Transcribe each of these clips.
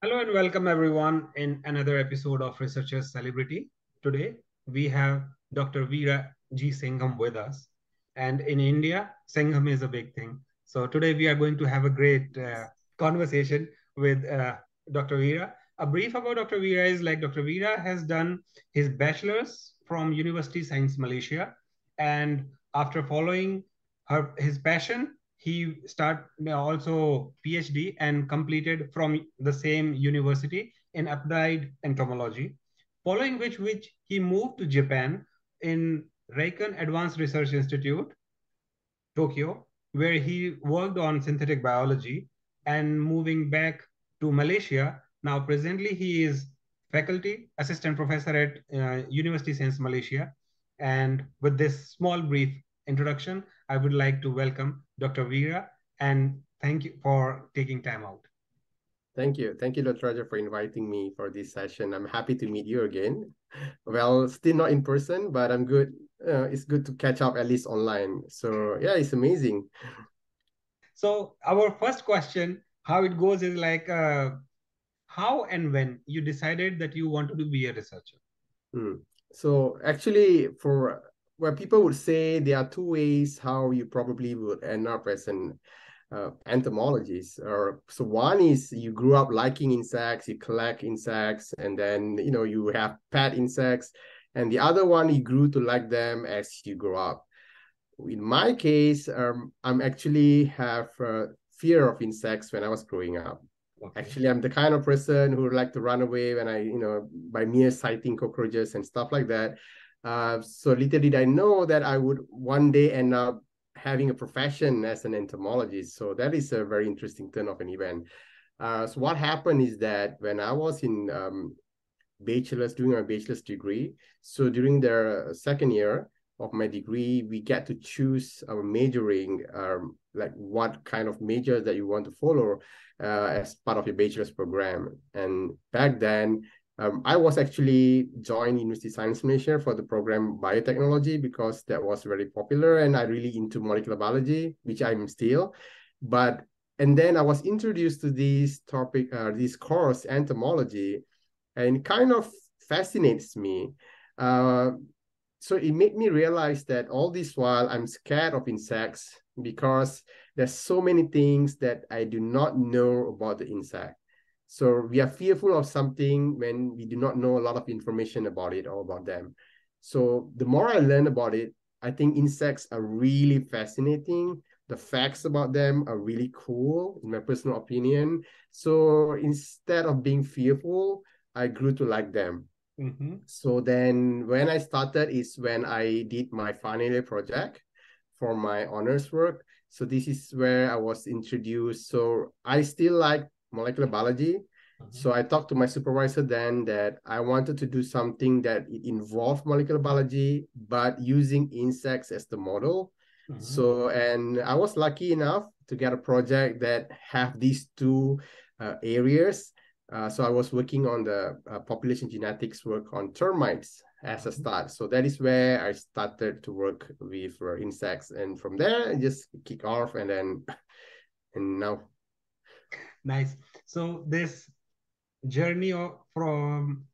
Hello and welcome everyone in another episode of Researchers Celebrity. Today we have Dr. Veera G. Singham with us. And in India, Singham is a big thing. So today we are going to have a great conversation with Dr. Veera. A brief about Dr. Veera is like Dr. Veera has done his bachelor's from Universiti Sains, Malaysia. And after following his passion, he started also PhD and completed from the same university in applied entomology. Following which he moved to Japan in Reikan Advanced Research Institute, Tokyo, where he worked on synthetic biology, and moving back to Malaysia. Now, presently, he is faculty assistant professor at University Sains Malaysia. And with this small brief introduction, I would like to welcome Dr. Veera and thank you for taking time out. Thank you. Thank you, Dr. Raja, for inviting me for this session. I'm happy to meet you again. Well, still not in person, but I'm good. It's good to catch up at least online. So yeah, it's amazing. So our first question, how it goes is like, how and when you decided that you wanted to be a researcher? So actually, for where people would say there are two ways how you probably would end up as an entomologist. Or so one is you grew up liking insects, you collect insects, and then you have pet insects, and the other one you grew to like them as you grow up. In my case, I'm actually have fear of insects when I was growing up. Okay. Actually, I'm the kind of person who would like to run away when by mere sighting cockroaches and stuff like that. So little did I know that I would one day end up having a profession as an entomologist. So that is a very interesting turn of an event. So what happened is that when I was in doing my bachelor's degree, so during the second year of my degree, we get to choose our majoring, like what kind of major that you want to follow as part of your bachelor's program. And back then, I was actually joined University Science Malaysia for the program biotechnology because that was very popular and I really into molecular biology, which I'm still. And then I was introduced to this topic, this course, entomology, and kind of fascinates me. So it made me realize that all this while I'm scared of insects because there's so many things that I do not know about the insect. So we are fearful of something when we do not know a lot of information about it or about them. So the more I learn about it, I think insects are really fascinating. The facts about them are really cool, in my personal opinion. So instead of being fearful, I grew to like them. So then when I started is when I did my final year project for my honors work. So this is where I was introduced. So I still like molecular biology. So I talked to my supervisor then that I wanted to do something that involved molecular biology, but using insects as the model. So, and I was lucky enough to get a project that have these two areas. So I was working on the population genetics work on termites as a start. So that is where I started to work with insects. And from there, I just kick off and now. Nice. So this journey from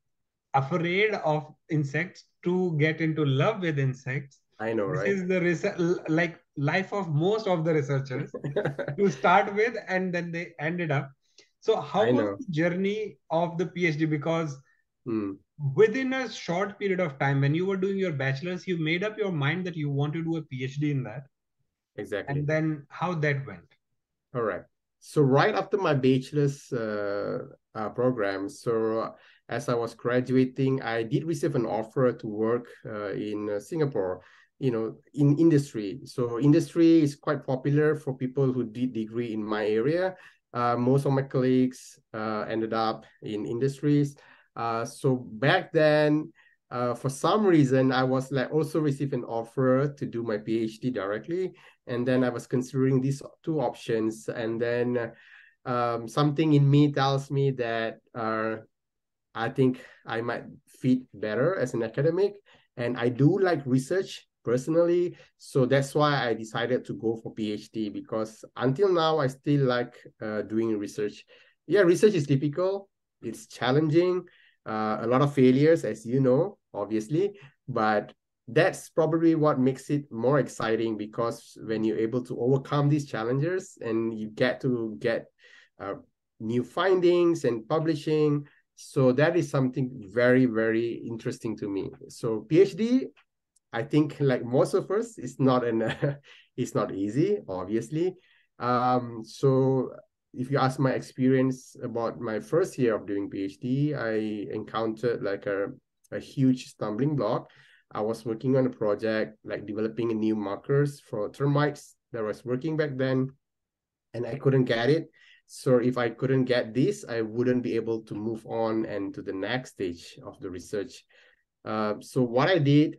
afraid of insects to get into love with insects. I know, This right? is the like life of most of the researchers to start with, and then they ended up. So, how I was know. the journey of the PhD? Because Mm, within a short period of time, when you were doing your bachelor's, you made up your mind that you want to do a PhD in that, exactly. and then how that went. All right. So right after my bachelor's program, so as I was graduating, I did receive an offer to work in Singapore, in industry. So industry is quite popular for people who did degree in my area. Most of my colleagues ended up in industries. So back then, for some reason, I was like also received an offer to do my PhD directly. And then I was considering these two options. And then something in me tells me that I think I might fit better as an academic. And I do like research personally. So that's why I decided to go for PhD because until now, I still like doing research. Yeah, research is difficult. It's challenging, a lot of failures, as you know, obviously, but that's probably what makes it more exciting, because when you're able to overcome these challenges and you get to get new findings and publishing, so that is something very, very interesting to me. So PhD, I think, like most of us, it's not it's not easy, obviously. So if you ask my experience about my first year of doing PhD, I encountered like a huge stumbling block. I was working on a project like developing new markers for termites that I was working back then, and I couldn't get it. So if I couldn't get this, I wouldn't be able to move on and to the next stage of the research. So what I did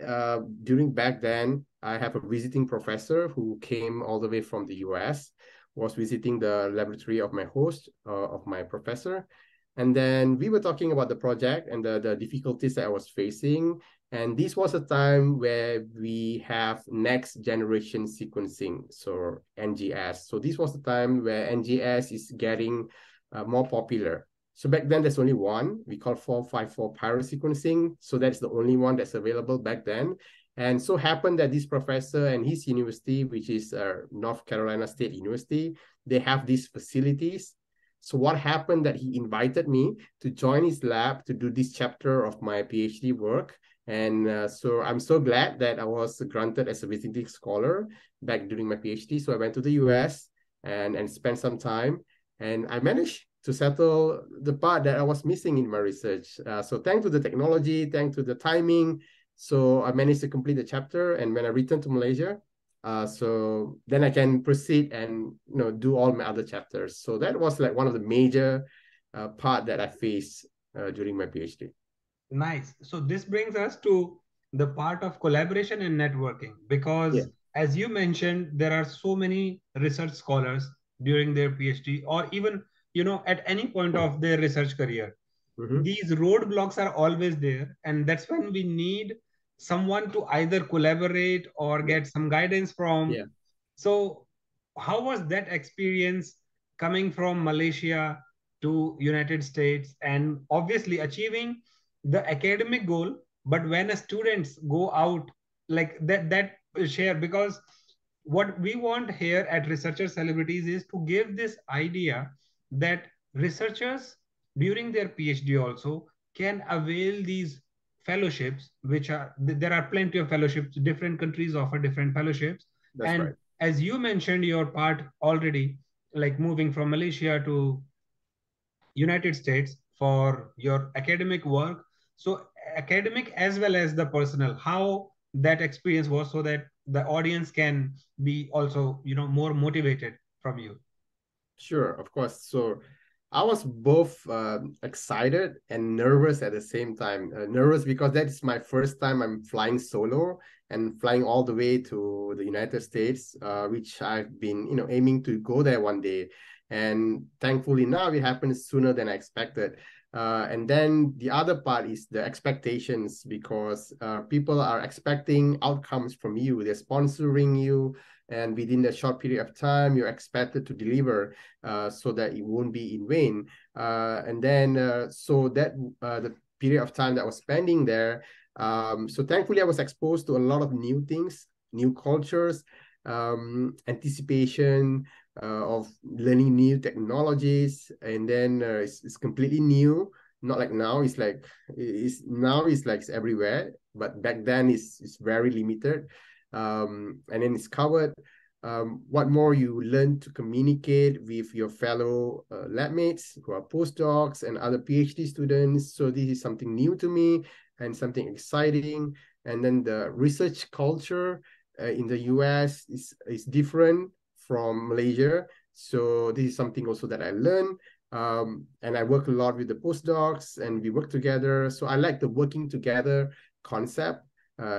during back then, I have a visiting professor who came all the way from the US, was visiting the laboratory of my host, of my professor. And then we were talking about the project and the difficulties that I was facing. And this was a time where we have next generation sequencing, so NGS. So this was the time where NGS is getting more popular. So back then, there's only one. We call 454 pyrosequencing. So that's the only one that's available back then. And so happened that this professor and his university, which is North Carolina State University, they have these facilities. So what happened that he invited me to join his lab to do this chapter of my PhD work. And so I'm so glad that I was granted as a visiting scholar back during my PhD. So I went to the US and spent some time, and I managed to settle the part that I was missing in my research. So thanks to the technology, thanks to the timing, so I managed to complete the chapter. And when I returned to Malaysia, so then I can proceed and do all my other chapters. So that was like one of the major part that I faced during my PhD. Nice. So this brings us to the part of collaboration and networking, Yeah. because as you mentioned, there are so many research scholars during their PhD, or even, at any point of their research career. Mm-hmm. These roadblocks are always there. And that's when we need someone to either collaborate or Yeah. get some guidance from. Yeah. So how was that experience coming from Malaysia to United States, and obviously achieving the academic goal, but when students go out, like that share, because what we want here at Researcher Celebrities is to give this idea that researchers during their PhD also can avail these fellowships, which are, there are plenty of fellowships, different countries offer different fellowships. That's And right. as you mentioned your part already, like moving from Malaysia to United States for your academic work. So academic as well as the personal, how that experience was, so that the audience can be also, more motivated from you. Sure, of course. So I was both excited and nervous at the same time. Nervous because that is my first time I'm flying solo and flying all the way to the United States, which I've been, aiming to go there one day. And thankfully now it happened sooner than I expected. And then the other part is the expectations, because people are expecting outcomes from you. They're sponsoring you, and within a short period of time, you're expected to deliver, so that it won't be in vain. And then, so that the period of time that I was spending there, so thankfully I was exposed to a lot of new things, new cultures, anticipation of learning new technologies. And then it's completely new. Not like now, it's like it's everywhere, but back then it's very limited. And then it's covered. What more, you learn to communicate with your fellow lab mates who are postdocs and other PhD students. So this is something new to me and something exciting. And then the research culture in the US is different from Malaysia. So this is something also that I learned. And I work a lot with the postdocs and we work together. So I like the working together concept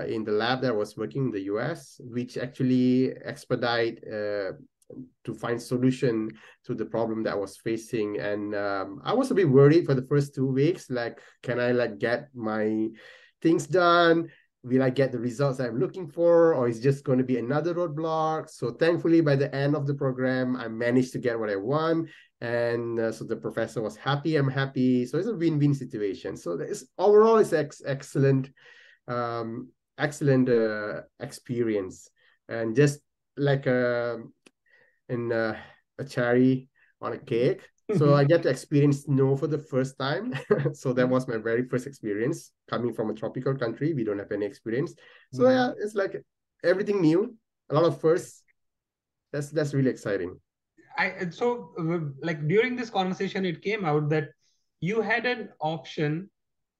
in the lab that I was working in the US, which actually expedite to find solution to the problem that I was facing. And I was a bit worried for the first 2 weeks, like, can I like get my things done? will I get the results I'm looking for, or is just going to be another roadblock? So thankfully, by the end of the program, I managed to get what I want. And so the professor was happy, I'm happy. So it's a win-win situation. So overall, it's excellent, excellent experience. And just like a cherry on a cake. So I get to experience snow for the first time. So that was my very first experience coming from a tropical country. We don't have any experience. So yeah, it's like everything new, a lot of firsts. That's really exciting. Like during this conversation, it came out that you had an option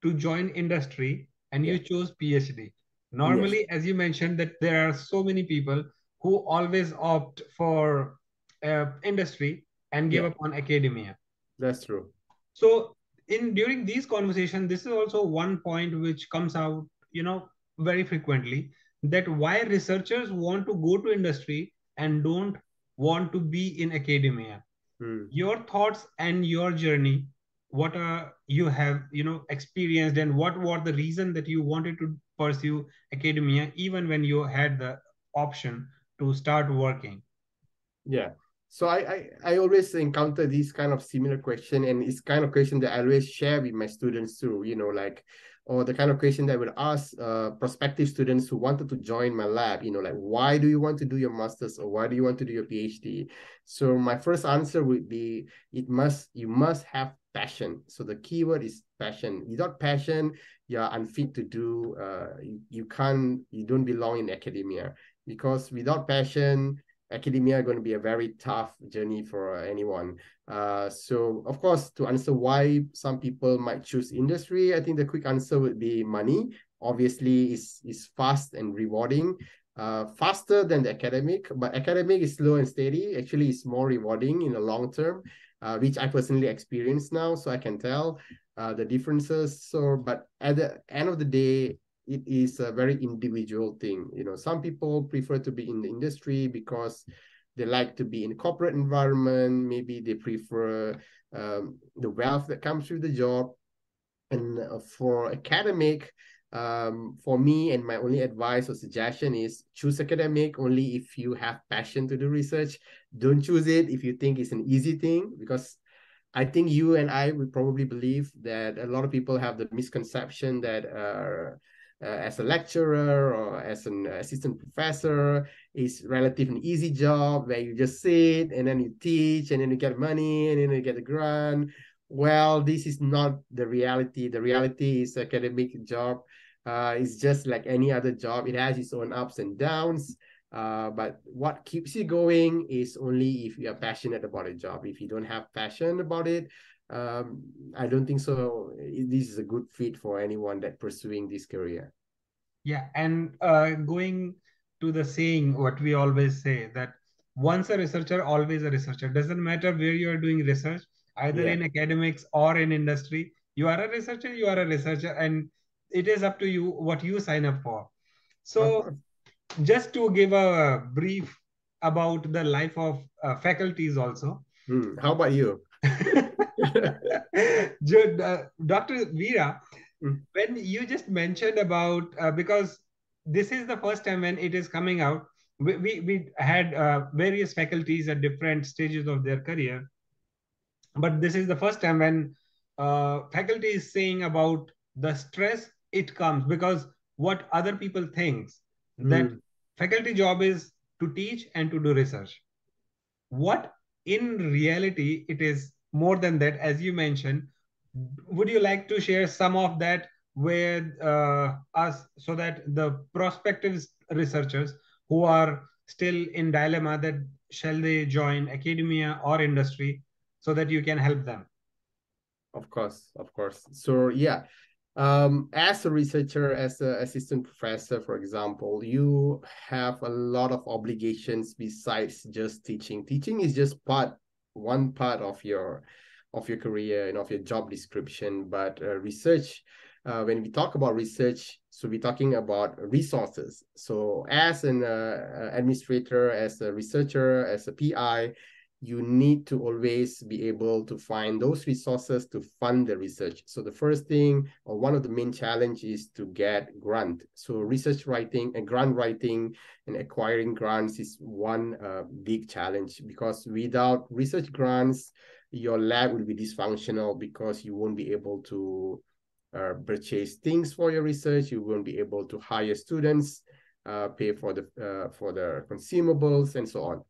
to join industry and you chose PhD. Normally, as you mentioned, that there are so many people who always opt for industry and give up on academia. That's true. So during these conversations, this is also one point which comes out, very frequently, that why researchers want to go to industry and don't want to be in academia. Your thoughts and your journey, what you have, experienced, and what were the reason that you wanted to pursue academia even when you had the option to start working? Yeah. So I always encounter these kind of similar question, and it's kind of question that I always share with my students too, like, or the kind of question that I would ask prospective students who wanted to join my lab, like, why do you want to do your master's, or why do you want to do your PhD? So my first answer would be, you must have passion. So the keyword is passion. Without passion, you're unfit to do, you don't belong in academia, because without passion, academia are going to be a very tough journey for anyone. So of course, to answer why some people might choose industry, I think the quick answer would be money. Obviously, is fast and rewarding, faster than the academic, but academic is slow and steady. Actually, it's more rewarding in the long term, which I personally experience now, so I can tell the differences. So, but at the end of the day, it is a very individual thing. Some people prefer to be in the industry because they like to be in a corporate environment. Maybe they prefer the wealth that comes with the job. And for academic, for me, and my only advice or suggestion is choose academic only if you have passion to do research. Don't choose it if you think it's an easy thing, because I think you and I would probably believe that a lot of people have the misconception that as a lecturer or as an assistant professor, it's relatively an easy job where you just sit and then you teach and then you get money and then you get a grant. Well, this is not the reality. The reality is academic job is just like any other job. It has its own ups and downs. But what keeps you going is only if you are passionate about a job. If you don't have passion about it, I don't think so. This is a good fit for anyone that pursuing this career. Yeah, and going to the saying, what we always say, that once a researcher, always a researcher. Doesn't matter where you are doing research, either in academics or in industry. You are a researcher, you are a researcher, and it is up to you what you sign up for. So, just to give a brief about the life of faculties also. How about you? Dr. Veera, when you just mentioned about, because this is the first time when it is coming out, we had various faculties at different stages of their career, but this is the first time when faculty is saying about the stress it comes, because what other people thinks that faculty job is to teach and to do research. What in reality it is more than that, as you mentioned. Would you like to share some of that with us, so that the prospective researchers who are still in dilemma, that shall they join academia or industry, so that you can help them? Of course. So yeah, as a researcher, as an assistant professor, for example, you have a lot of obligations besides just teaching. Teaching is just one part of your career and of your job description. But research, when we talk about research, so we're talking about resources. So as an administrator, as a researcher, as a PI, you need to always be able to find those resources to fund the research. So the first thing, or one of the main challenge, is to get grant. So research writing and grant writing and acquiring grants is one big challenge, because without research grants, your lab will be dysfunctional, because you won't be able to purchase things for your research. You won't be able to hire students, pay for the consumables, and so on.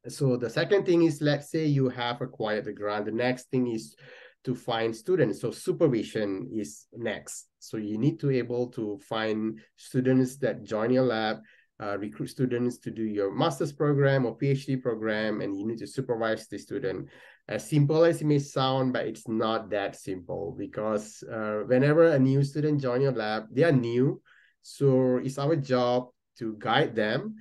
So the second thing is, let's say you have acquired the grant. The next thing is to find students. So supervision is next. So you need to able to find students that join your lab, recruit students to do your master's program or PhD program, and you need to supervise the student. As simple as it may sound, but it's not that simple, because whenever a new student join your lab, they are new. So it's our job to guide them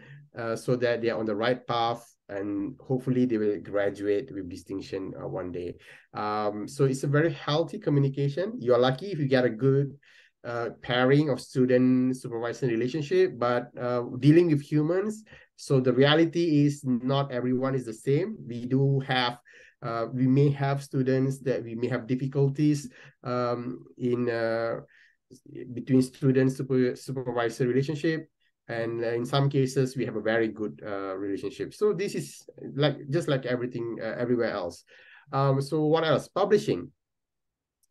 so that they are on the right path, and hopefully they will graduate with distinction one day. So it's a very healthy communication. You're lucky if you get a good pairing of student supervisor relationship, but dealing with humans. So the reality is not everyone is the same. We may have students that we may have difficulties in between student supervisor relationship, and in some cases we have a very good relationship. So this is just like everything everywhere else. So what else? Publishing.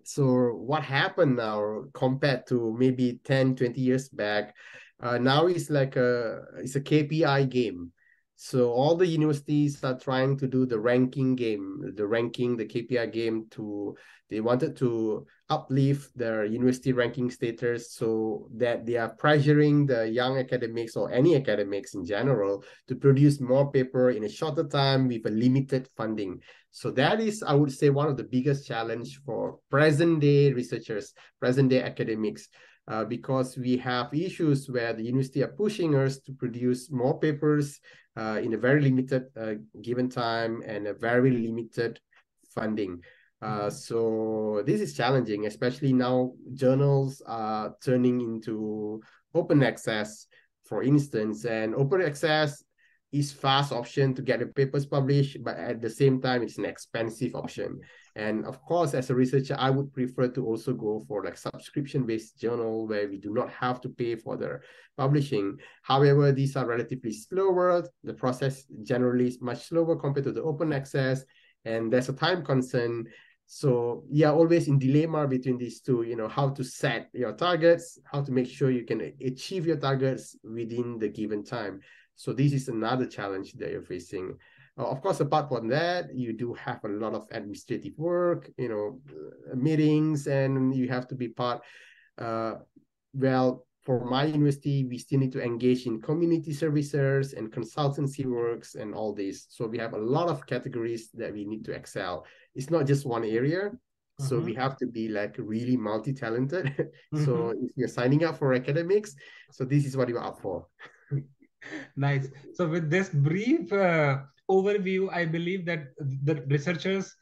So what happened now compared to maybe 10-20 years back, now it's a KPI game. So all the universities are trying to do the ranking game, the KPI game. They wanted to uplift their university ranking status, so that they are pressuring the young academics, or any academics in general, to produce more paper in a shorter time with a limited funding. So that is, I would say, one of the biggest challenge for present day researchers, present day academics, because we have issues where the university are pushing us to produce more papers in a very limited given time and a very limited funding. So this is challenging, especially now journals are turning into open access, for instance, and open access is fast option to get the papers published, but at the same time, it's an expensive option. And of course, as a researcher, I would prefer to also go for like subscription-based journal where we do not have to pay for the publishing. However, these are relatively slower. The process generally is much slower compared to the open access, and there's a time concern. So yeah, always in dilemma between these two, how to set your targets, how to make sure you can achieve your targets within the given time. So this is another challenge that you're facing. Of course, apart from that, you do have a lot of administrative work, meetings, and you have to be part. Well, for my university, we still need to engage in community services and consultancy works and all this. So we have a lot of categories that we need to excel. It's not just one area. So we have to be like really multi-talented. So if you're signing up for academics, so this is what you're up for. Nice. So with this brief overview, I believe that the researchers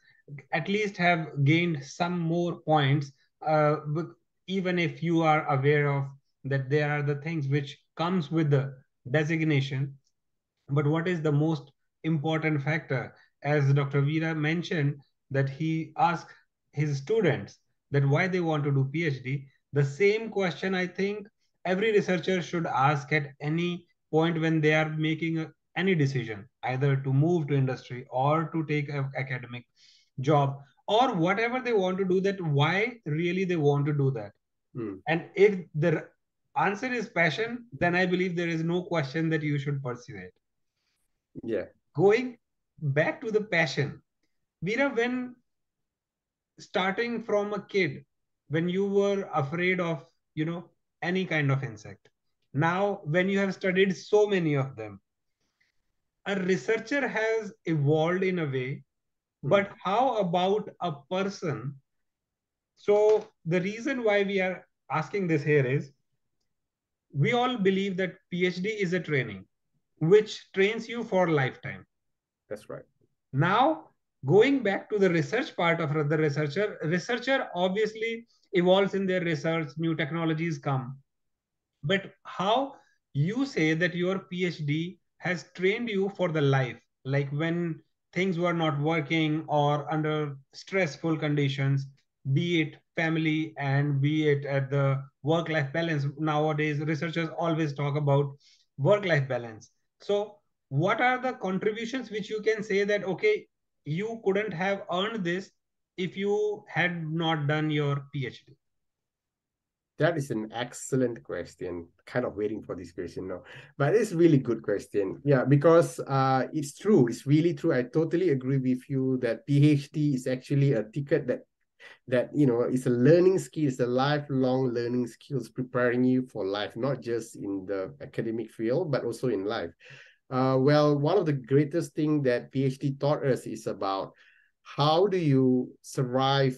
at least have gained some more points, even if you are aware of that there are the things which comes with the designation. But what is the most important factor? As Dr. Veera mentioned, that he asked his students that why they want to do PhD. The same question I think every researcher should ask at any point when they are making any decision, either to move to industry or to take an academic job or whatever they want to do, that why really they want to do that. And if the answer is passion, then I believe there is no question that you should pursue it. Yeah. Going back to the passion, Veera, when starting from a kid, when you were afraid of, any kind of insect, now when you have studied so many of them, a researcher has evolved in a way, but how about a person? So the reason why we are asking this here is we all believe that PhD is a training which trains you for lifetime. That's right. Now, going back to the research part of the researcher obviously evolves in their research, new technologies come. But how you say that your PhD has trained you for the life? Like when things were not working or under stressful conditions, be it family and be it at the work life balance. Nowadays, researchers always talk about work life balance. So, what are the contributions which you can say that, okay, you couldn't have earned this if you had not done your PhD? That is an excellent question. Kind of waiting for this question now, but it's really good question. Yeah, because it's true. It's really true. I totally agree with you that PhD is actually a ticket that it's a learning skill. It's a lifelong learning skills preparing you for life, not just in the academic field, but also in life. Well, one of the greatest thing that PhD taught us is about how do you survive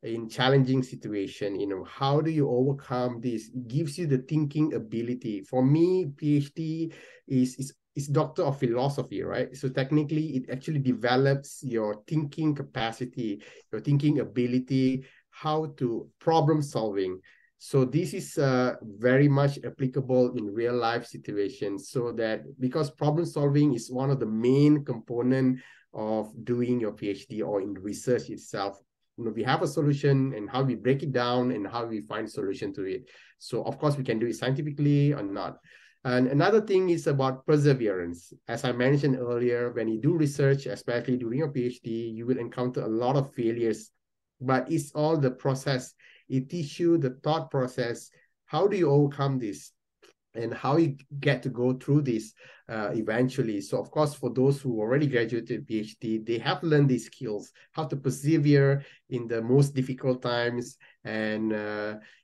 in challenging situation. How do you overcome this? It gives you the thinking ability. For me, PhD is doctor of philosophy, right? So technically it actually develops your thinking capacity, your thinking ability, how to problem solving. So this is very much applicable in real life situations, so that because problem solving is one of the main component of doing your PhD or in research itself. We have a solution and how we break it down and how we find solution to it. So of course we can do it scientifically or not. And another thing is about perseverance. As I mentioned earlier, when you do research, especially during your PhD, you will encounter a lot of failures, but it's all the process. It teaches you the thought process. How do you overcome this? And how you get to go through this eventually. So of course, for those who already graduated PhD, they have learned these skills, how to persevere in the most difficult times. And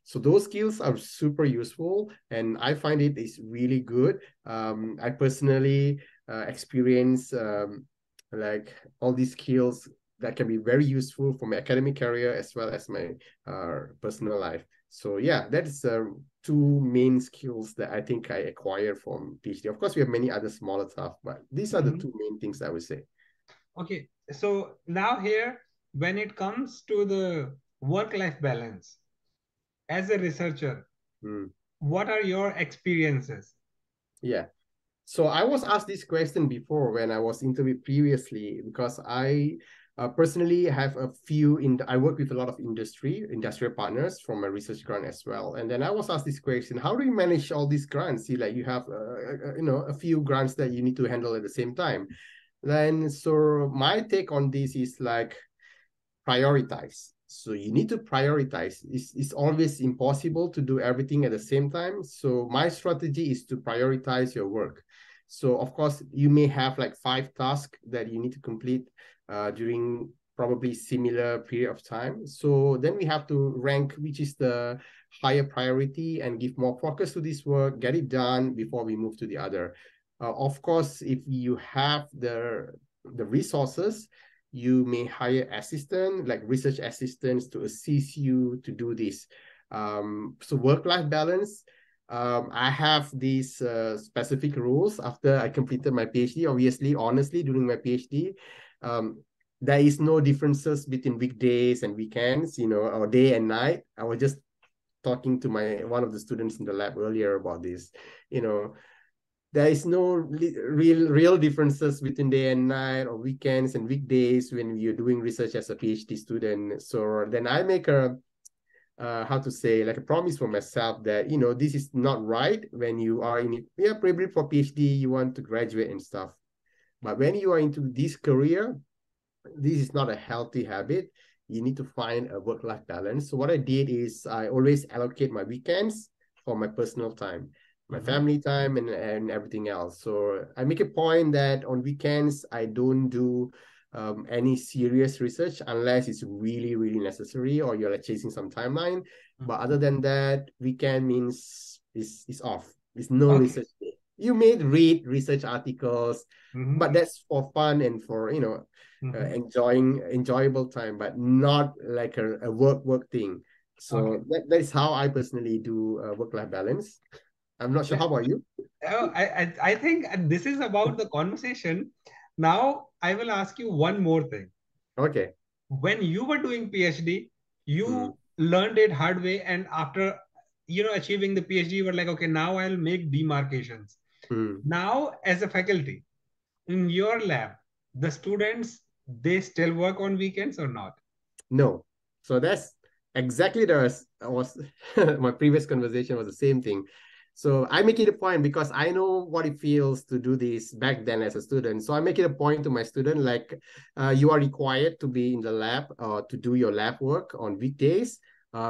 so those skills are super useful. And I find it is really good. I personally experience like all these skills that can be very useful for my academic career as well as my personal life. So yeah, that's two main skills that I think I acquired from PhD. Of course, we have many other smaller stuff, but these are the two main things I would say. Okay, so now here, when it comes to the work-life balance, as a researcher, what are your experiences? Yeah. So I was asked this question before when I was interviewed previously, because I personally have a few I work with a lot of industrial partners from my research grant as well. And then I was asked this question: how do you manage all these grants? You have a few grants that you need to handle at the same time. Then so my take on this is like prioritize. So you need to prioritize. It's always impossible to do everything at the same time. So my strategy is to prioritize your work. So of course, you may have like 5 tasks that you need to complete during probably similar period of time. So then we have to rank which is the higher priority and give more focus to this work, get it done before we move to the other. Of course, if you have the resources, you may hire assistant, like research assistants, to assist you to do this. So work-life balance, I have these specific rules after I completed my PhD. Obviously, honestly, during my PhD, there is no differences between weekdays and weekends, or day and night. I was just talking to one of the students in the lab earlier about this. There is no real differences between day and night or weekends and weekdays when you're doing research as a PhD student. So then I make a how to say, like a promise for myself that this is not right when you are in it. Yeah, probably for PhD you want to graduate and stuff, but when you are into this career, this is not a healthy habit. You need to find a work-life balance. So what I did is I always allocate my weekends for my personal time, my family time, and everything else. So I make a point that on weekends I don't do any serious research unless it's really, really necessary or you're like chasing some timeline. But other than that, weekend means is off. It's no research day. You may read research articles, but that's for fun and for enjoyable time, but not like a work thing. So that is how I personally do work-life balance. I'm not sure. How about you? Oh, I think this is about the conversation. Now I will ask you one more thing. Okay. When you were doing PhD, you learned it hard way, and after achieving the PhD, you were like, okay, now I'll make demarcations. Now, as a faculty in your lab, the students, they still work on weekends or not? No. So that's exactly was my previous conversation was the same thing. So I make it a point because I know what it feels to do this back then as a student. So I make it a point to my student, like you are required to be in the lab or to do your lab work on weekdays.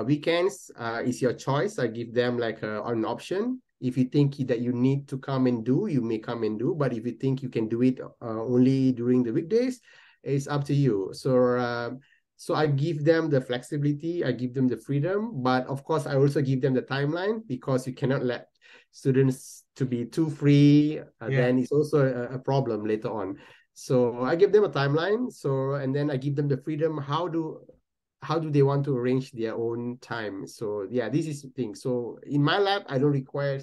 Weekends is your choice. I give them like an option. If you think that you need to come and do, you may come and do. But if you think you can do it only during the weekdays, it's up to you. So I give them the flexibility, I give them the freedom, but of course I also give them the timeline because you cannot let students to be too free. Then it's also a problem later on. So I give them a timeline. So and then I give them the freedom. How do they want to arrange their own time? So yeah, this is the thing. So in my lab, I don't require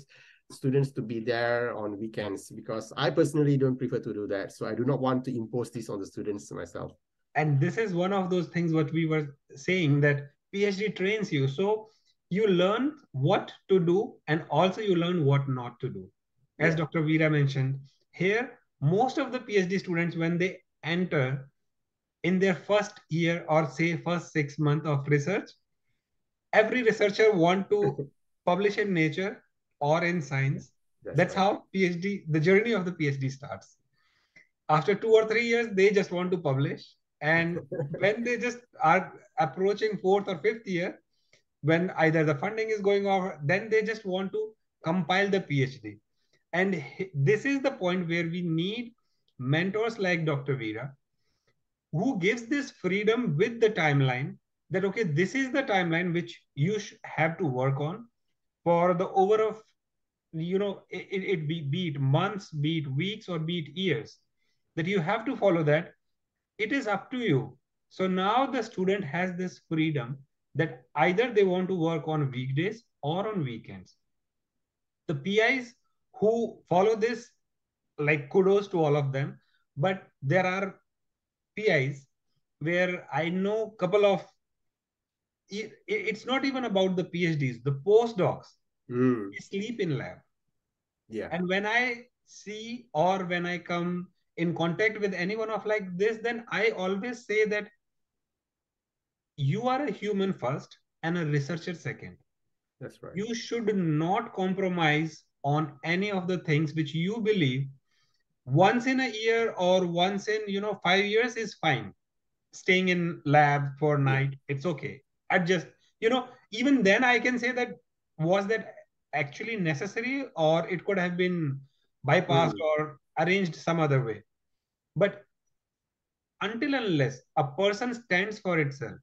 students to be there on weekends because I personally don't prefer to do that. So I do not want to impose this on the students myself. And this is one of those things what we were saying, that PhD trains you. So you learn what to do and also you learn what not to do. As Dr. Veera mentioned, here, most of the PhD students, when they enter in their first year or say first 6 months of research, every researcher want to publish in Nature or in Science. That's right. how PhD, the journey of the PhD starts. After 2 or 3 years, they just want to publish. And when they just are approaching fourth or fifth year, when either the funding is going off, then they just want to compile the PhD. And this is the point where we need mentors like Dr. Veera, who gives this freedom with the timeline that, okay, this is the timeline which you have to work on for the over of, be it months, be it weeks, or be it years, that you have to follow that. It is up to you. So now the student has this freedom that either they want to work on weekdays or on weekends. The PIs who follow this, like, kudos to all of them. But there are PIs where I know a couple of, it's not even about the PhDs, the postdocs, they sleep in lab. Yeah. And when I see or when I come in contact with anyone of like this, then I always say that you are a human first and a researcher second. That's right. You should not compromise on any of the things which you believe once in a year or once in 5 years is fine. Staying in lab for night, it's okay. Adjust. Even then I can say that, was that actually necessary, or it could have been bypassed or arranged some other way. But until and unless a person stands for itself,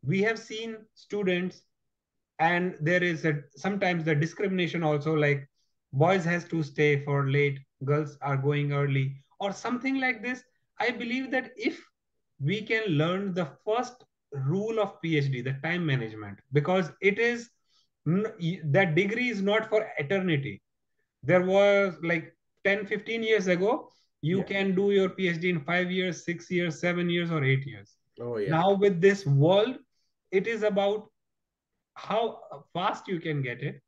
we have seen students, and there is sometimes the discrimination also, like boys has to stay for late, girls are going early, or something like this. I believe that if we can learn the first rule of PhD, the time management, because it is, that degree is not for eternity. There was like 10-15 years ago, you can do your PhD in 5 years, 6 years, 7 years, or 8 years. Now with this world, it is about how fast you can get it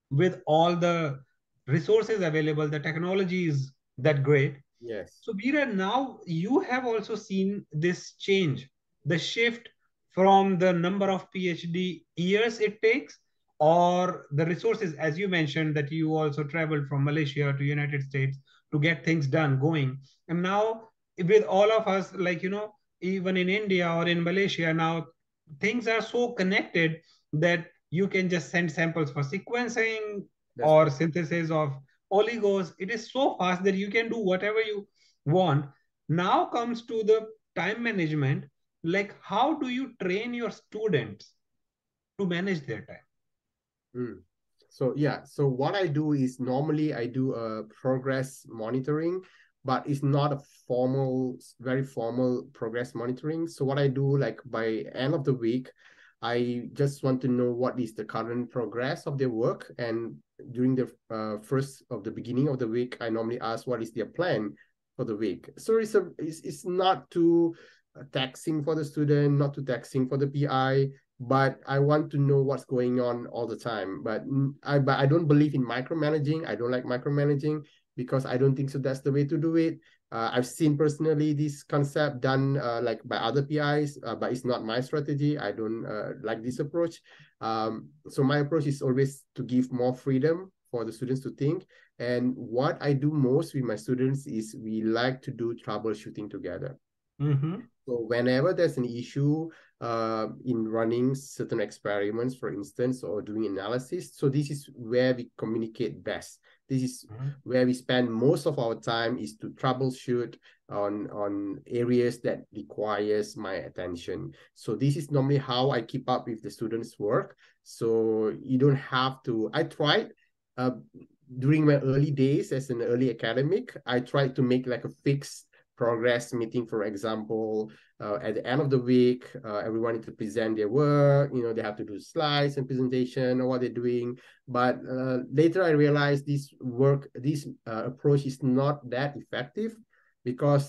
with all the resources available. The technology is that great. So Veera, now you have also seen this change, the shift from the number of PhD years it takes, or the resources, as you mentioned, that you also traveled from Malaysia to United States to get things done going. And now with all of us, like, even in India or in Malaysia, now things are so connected that you can just send samples for sequencing or synthesis of oligos. It is so fast that you can do whatever you want. Now comes to the time management. Like, how do you train your students to manage their time? So what I do is normally I do a progress monitoring, but it's not a very formal progress monitoring. So what I do, like by end of the week, I just want to know what is the current progress of their work. And during the beginning of the week, I normally ask what is their plan for the week. So it's not too taxing for the student, not too taxing for the PI, but I want to know what's going on all the time. But I don't believe in micromanaging. I don't like micromanaging because I don't think so that's the way to do it. I've seen personally this concept done like by other PIs, but it's not my strategy. I don't like this approach. So my approach is always to give more freedom for the students to think. And what I do most with my students is we like to do troubleshooting together. So whenever there's an issue in running certain experiments, for instance, or doing analysis, so this is where we communicate best. This is where we spend most of our time, is to troubleshoot on areas that requires my attention. So this is normally how I keep up with the students' work. So you don't have to. I tried during my early days as an early academic, I tried to make like a fixed progress meeting, for example, at the end of the week, everyone needs to present their work, they have to do slides and presentation or what they're doing. But later I realized this approach is not that effective, because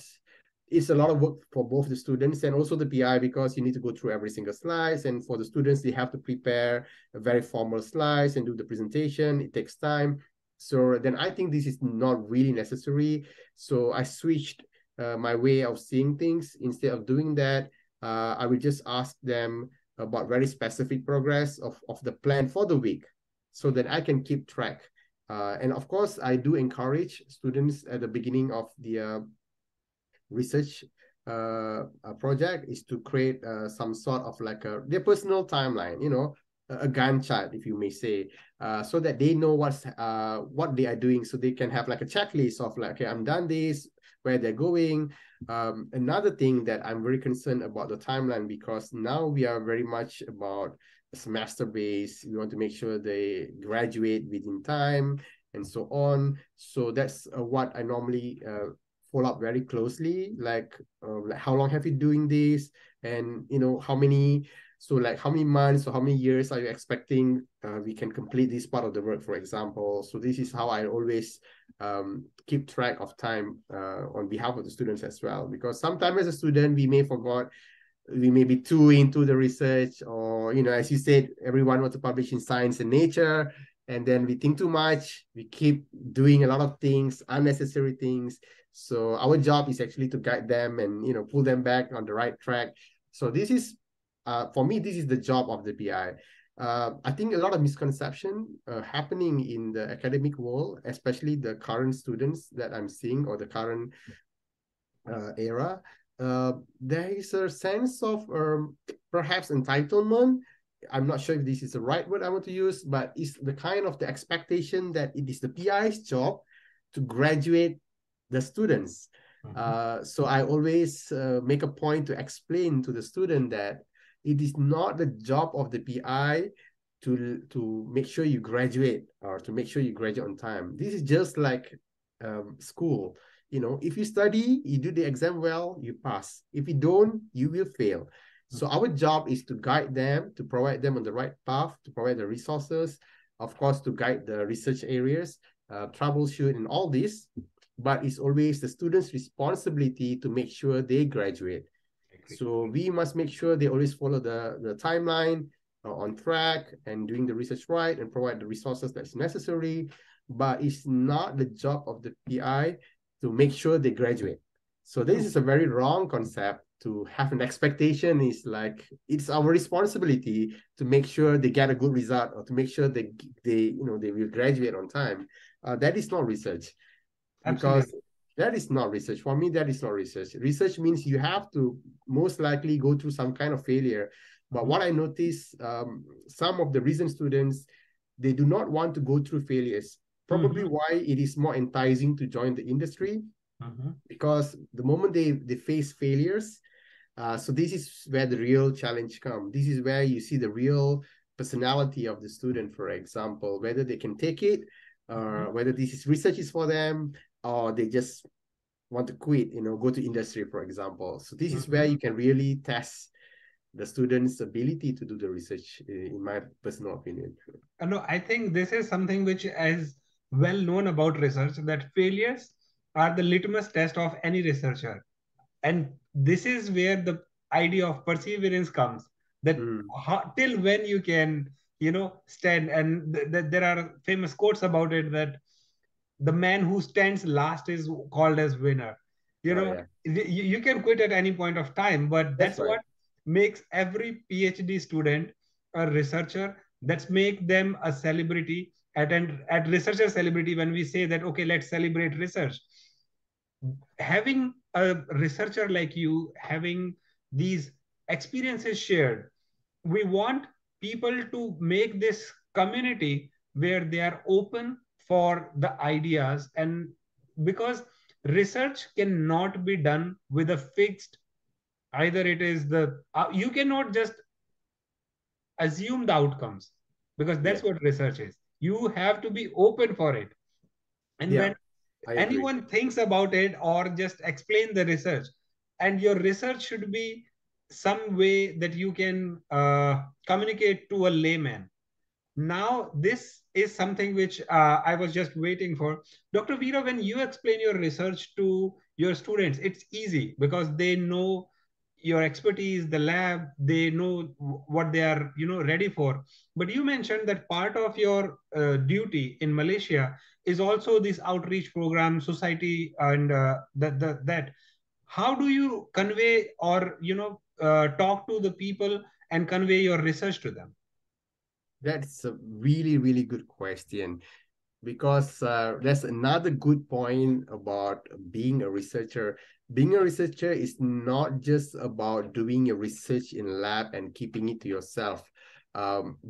it's a lot of work for both the students and also the PI, because you need to go through every single slides. And for the students, they have to prepare a very formal slides and do the presentation. It takes time. So then I think this is not really necessary. So I switched my way of seeing things. Instead of doing that, I will just ask them about very specific progress of the plan for the week, so that I can keep track. And of course, I do encourage students at the beginning of the research project is to create some sort of like their personal timeline, a Gantt chart, if you may say, so that they know what they are doing, so they can have like a checklist of like, okay, I'm done this, where they're going. Another thing that I'm very concerned about the timeline, because now we are very much about semester based. We want to make sure they graduate within time and so on. So that's what I normally follow up very closely, like how long have you doing this, and how many months or how many years are you expecting we can complete this part of the work, for example. So this is how I always keep track of time on behalf of the students as well, because sometimes as a student we may be too into the research, or as you said, everyone wants to publish in Science and Nature, and then we think too much, we keep doing a lot of things, unnecessary things. So our job is actually to guide them and pull them back on the right track. So this is for me, this is the job of the PI. I think a lot of misconception happening in the academic world, especially the current students that I'm seeing, or the current era. There is a sense of perhaps entitlement. I'm not sure if this is the right word I want to use, but it's the kind of the expectation that it is the PI's job to graduate the students. So I always make a point to explain to the student that it is not the job of the PI to make sure you graduate, or to make sure you graduate on time. This is just like school. If you study, you do the exam well, you pass. If you don't, you will fail. So our job is to guide them, to provide them on the right path, to provide the resources, of course, to guide the research areas, troubleshoot and all this. But it's always the students' responsibility to make sure they graduate. So we must make sure they always follow the timeline, on track, and doing the research right, and provide the resources that's necessary. But it's not the job of the PI to make sure they graduate. So this is a very wrong concept. To have an expectation is like, it's our responsibility to make sure they get a good result, or to make sure they will graduate on time. That is not research. Because Absolutely. that is not research. For me, that is not research. Research means you have to most likely go through some kind of failure. But what I notice, some of the recent students, they do not want to go through failures. Probably why it is more enticing to join the industry, because the moment they face failures, so this is where the real challenge comes. This is where you see the real personality of the student, for example, whether they can take it, whether this is research is for them, or they just want to quit, go to industry, for example. So this is where you can really test the students' ability to do the research, in my personal opinion. No, I think this is something which is well known about research, that failures are the litmus test of any researcher. And this is where the idea of perseverance comes, that till when you can stand. And there are famous quotes about it, that the man who stands last is called as winner. You Oh know, yeah, you can quit at any point of time, but that's that's right. what makes every PhD student a researcher. That's make them a celebrity. At researcher celebrity, when we say that, okay, let's celebrate research, having a researcher like you having these experiences shared, we want people to make this community where they are open for the ideas. And because research cannot be done with a fixed, either it is the you cannot just assume the outcomes, because Yeah, that's what research is. You have to be open for it. And yeah, when I agree. anyone thinks about it or just explain the research, and your research should be some way that you can communicate to a layman. Now this is something which I was just waiting for. Dr. Veera, when you explain your research to your students, it's easy because they know your expertise, the lab, they know what they are, ready for. But you mentioned that part of your duty in Malaysia is also this outreach program, society, and that. How do you convey or talk to the people and convey your research to them? That's a really, really good question, because there's another good point about being a researcher. Being a researcher is not just about doing your research in lab and keeping it to yourself.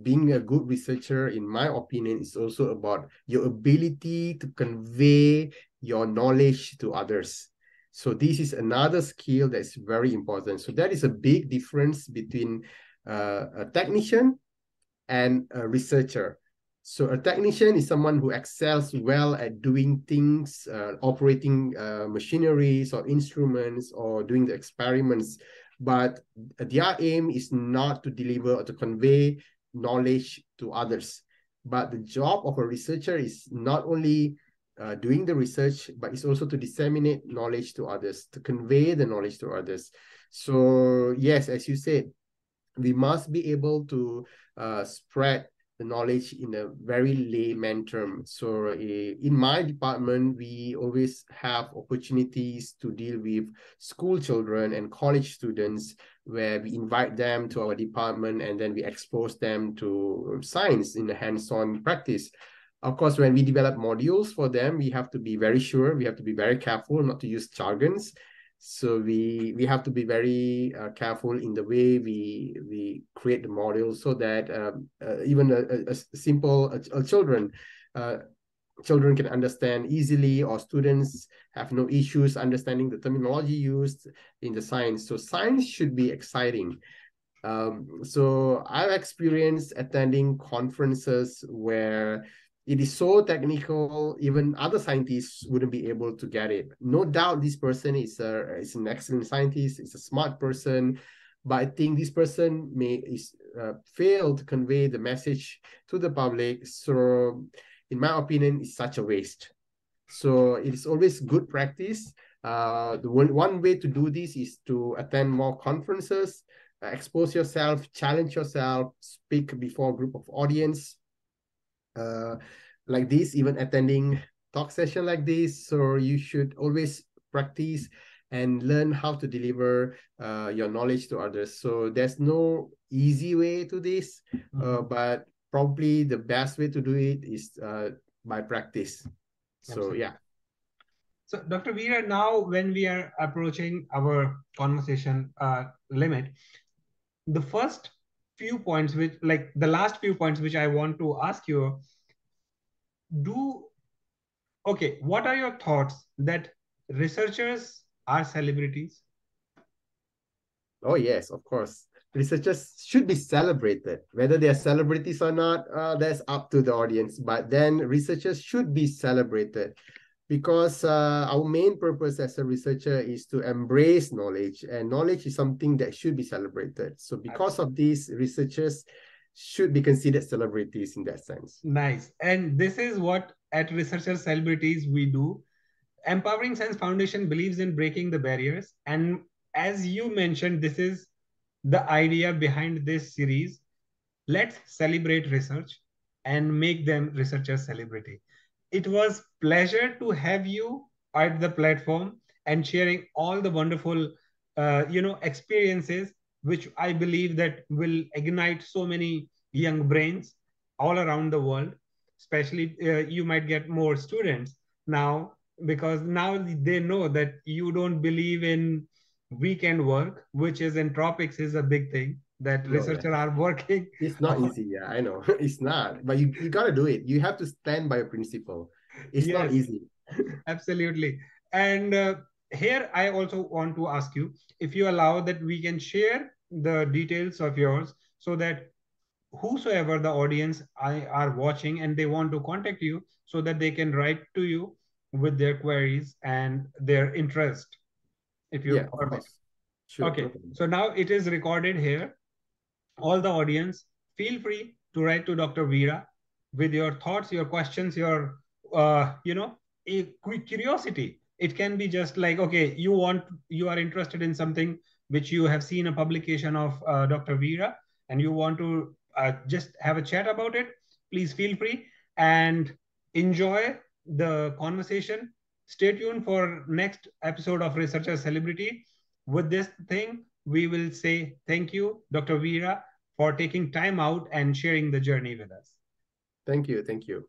Being a good researcher, in my opinion, is also about your ability to convey your knowledge to others. So this is another skill that's very important. So that is a big difference between a technician and a researcher. So a technician is someone who excels well at doing things, operating machineries or instruments or doing the experiments. But their aim is not to deliver or to convey knowledge to others. But the job of a researcher is not only doing the research, but it's also to disseminate knowledge to others, to convey the knowledge to others. So yes, as you said, we must be able to spread the knowledge in a very layman term. So in my department, we always have opportunities to deal with school children and college students, where we invite them to our department and then we expose them to science in a hands-on practice. Of course, when we develop modules for them, we have to be very sure, we have to be very careful not to use jargons. So we have to be very careful in the way we create the model, so that even a simple uh, children can understand easily, or students have no issues understanding the terminology used in the science. So science should be exciting. So I've experienced attending conferences where it is so technical, even other scientists wouldn't be able to get it. No doubt this person is an excellent scientist, is a smart person, but I think this person may fail to convey the message to the public. So in my opinion, it's such a waste. So it is always good practice. The one way to do this is to attend more conferences, expose yourself, challenge yourself, speak before a group of audience, uh, like this, even attending talk session like this. So you should always practice and learn how to deliver your knowledge to others. So there's no easy way to this, but probably the best way to do it is by practice. So Absolutely. yeah. So, Dr. Veera, now when we are approaching our conversation limit, the first few points, which like the last few points, which I want to ask you, do okay, what are your thoughts that researchers are celebrities? Oh, yes, of course. Researchers should be celebrated. Whether they are celebrities or not, that's up to the audience. But then researchers should be celebrated, because our main purpose as a researcher is to embrace knowledge, and knowledge is something that should be celebrated. So because of this, researchers should be considered celebrities in that sense. Nice. And this is what at Researcher Celebrities we do. Empowering Science Foundation believes in breaking the barriers. And as you mentioned, this is the idea behind this series. Let's celebrate research and make them researcher celebrity. it was pleasure to have you at the platform and sharing all the wonderful, experiences, which I believe that will ignite so many young brains all around the world. Especially, you might get more students now, because now they know that you don't believe in weekend work, which is in tropics is a big thing that No, yeah. researchers are working. It's not easy. Yeah, I know. It's not. But you got to do it. You have to stand by a principle. It's not Yes, easy. absolutely. And here I also want to ask you, if you allow, that we can share the details of yours, so that whosoever the audience are watching and they want to contact you, so that they can write to you with their queries and their interest, if Yeah, you of permit. course. Sure. No Okay, problem. so now it is recorded here. All the audience, feel free to write to Dr. Veera with your thoughts, your questions, your a quick curiosity. It can be just like, okay, you are interested in something which you have seen a publication of Dr. Veera, and you want to just have a chat about it. Please feel free and enjoy the conversation. Stay tuned for next episode of Researcher Celebrity. With this thing, we will say thank you, Dr. Veera, for taking time out and sharing the journey with us. Thank you. Thank you.